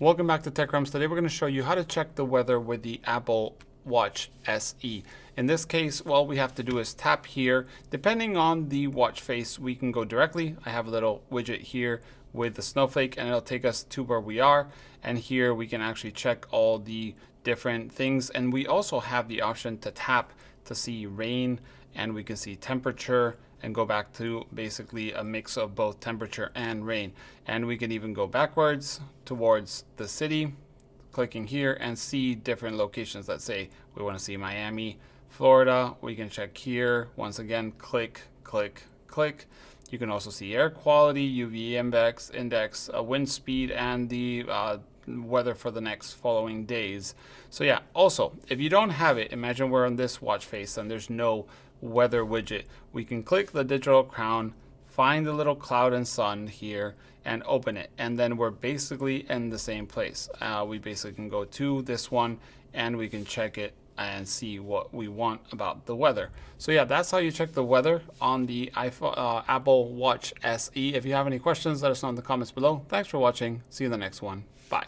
Welcome back to TechRems. Today we're going to show you how to check the weather with the Apple Watch SE. In this case, all we have to do is tap here. Depending on the watch face, we can go directly. I have a little widget here with the snowflake and it'll take us to where we are. And here we can actually check all the different things. And we also have the option to tap to see rain, and we can see temperature and go back to basically a mix of both temperature and rain. And we can even go backwards towards the city, clicking here and see different locations. Let's say we want to see Miami, Florida. We can check here. Once again, click, click, click. You can also see air quality, UV index, wind speed, and the weather for the next following days. So yeah, also, if you don't have it, imagine we're on this watch face and there's no weather widget. We can click the digital crown, find the little cloud and sun here, and open it. And then we're basically in the same place. We basically can go to this one and we can check it and see what we want about the weather. So yeah, that's how you check the weather on the Apple Watch SE. If you have any questions, let us know in the comments below. Thanks for watching. See you in the next one. Bye.